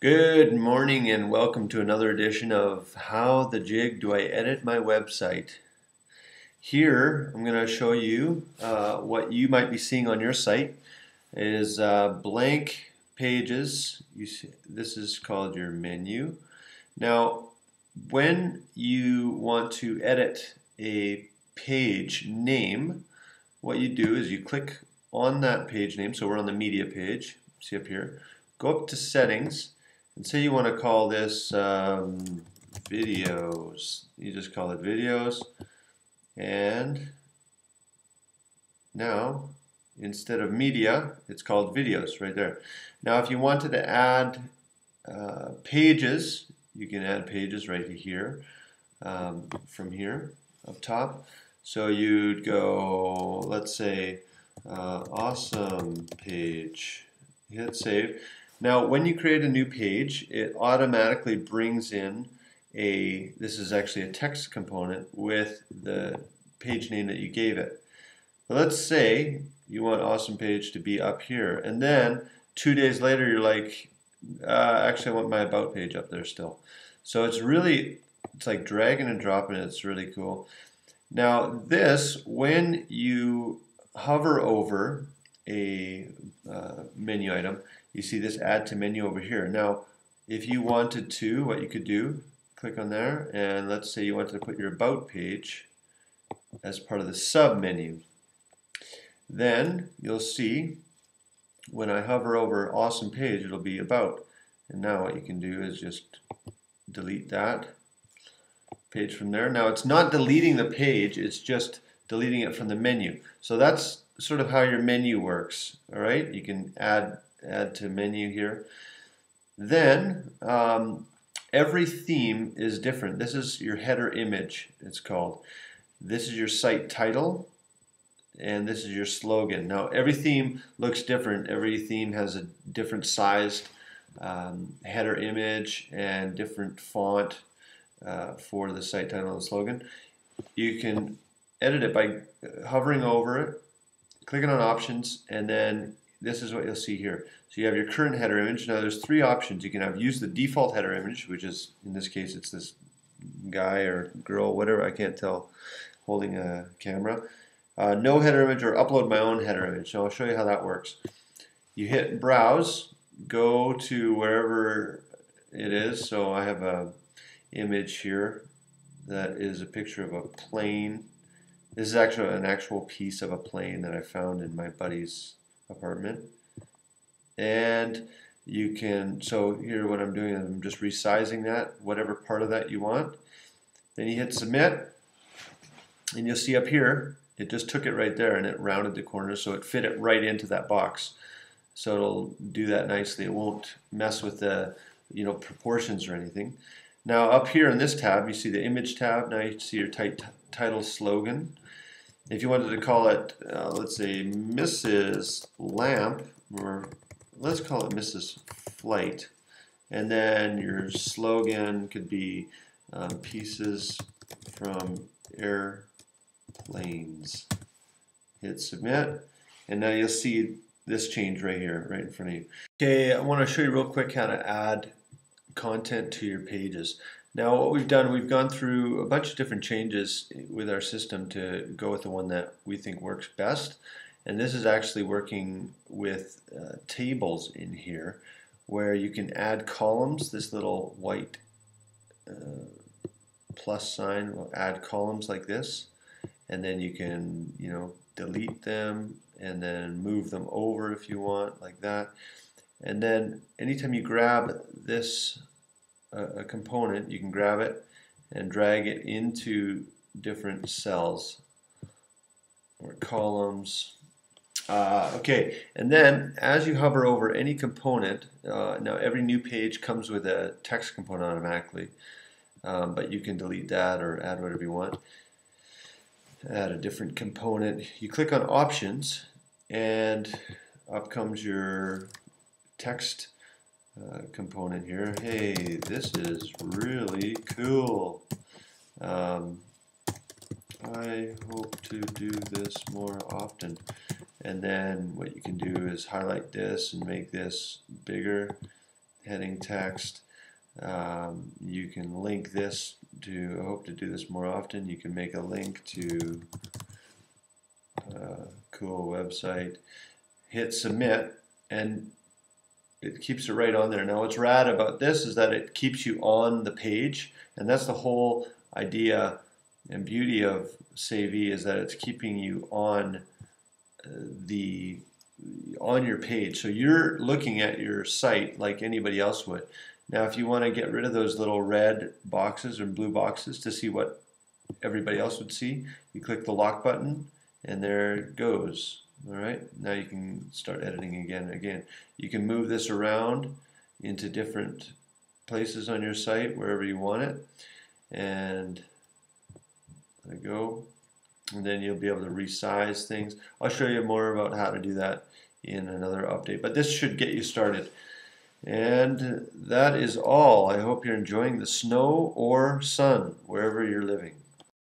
Good morning and welcome to another edition of How the Jig Do I Edit My Website. Here I'm going to show you what you might be seeing on your site is blank pages. You see, this is called your menu. Now when you want to edit a page name, what you do is you click on that page name. So we're on the media page, see up here, go up to settings and say you want to call this videos. You just call it videos, and now instead of media it's called videos right there. Now if you wanted to add pages, you can add pages right here from here up top. So you'd go, let's say awesome page, hit save. Now when you create a new page, it automatically brings in this is actually a text component with the page name that you gave it. But let's say you want awesome page to be up here, and then 2 days later you're like, actually I want my about page up there still. So it's like dragging and dropping it. It's really cool. Now this, when you hover over a menu item, you see this add to menu over here. Now if you wanted to, what you could do, click on there, and let's say you wanted to put your about page as part of the sub menu. Then you'll see when I hover over awesome page, it'll be about. And now what you can do is just delete that page from there. Now it's not deleting the page, it's just deleting it from the menu. So that's sort of how your menu works. All right, you can add to menu here. Then every theme is different. This is your header image, it's called. This is your site title, and this is your slogan. Now every theme looks different. Every theme has a different sized header image and different font for the site title and slogan. You can edit it by hovering over it, clicking on options, and then this is what you'll see here. So you have your current header image. Now there's three options. You can have use the default header image, which is, in this case, it's this guy or girl, whatever, I can't tell, holding a camera. No header image, or upload my own header image. So I'll show you how that works. You hit browse, go to wherever it is. So I have a image here that is a picture of a plane. This is actually an actual piece of a plane that I found in my buddy's apartment. And you can, so here what I'm doing is I'm just resizing that, whatever part of that you want. Then you hit submit, and you'll see up here, it just took it right there and it rounded the corners, so it fit it right into that box. So it'll do that nicely. It won't mess with the proportions or anything. Now up here in this tab, you see the image tab. Now you see your title slogan. If you wanted to call it, let's say Mrs. Lamp, or let's call it Mrs. Flight, and then your slogan could be pieces from airplanes. Hit submit, and now you'll see this change right here, right in front of you. Okay, I want to show you real quick how to add content to your pages. Now what we've done, we've gone through a bunch of different changes with our system to go with the one that we think works best. And this is actually working with tables in here, where you can add columns. This little white plus sign will add columns like this, and then you can delete them and then move them over if you want, like that. And then anytime you grab this a component, you can grab it and drag it into different cells or columns. Okay, and then as you hover over any component, now every new page comes with a text component automatically, but you can delete that or add whatever you want. Add a different component. You click on options, and up comes your text component here. Hey, this is really cool. I hope to do this more often. And then what you can do is highlight this and make this bigger. heading text. You can link this to, I hope to do this more often, you can make a link to a cool website, hit submit, and it keeps it right on there. Now what's rad about this is that it keeps you on the page, and that's the whole idea and beauty of Savvy, is that it's keeping you on your page. So you're looking at your site like anybody else would. Now if you want to get rid of those little red boxes or blue boxes to see what everybody else would see, you click the lock button and there it goes. Alright, now you can start editing again and again. You can move this around into different places on your site wherever you want it, and there you go. And then you'll be able to resize things. I'll show you more about how to do that in another update, but this should get you started. And that is all. I hope you're enjoying the snow or sun wherever you're living.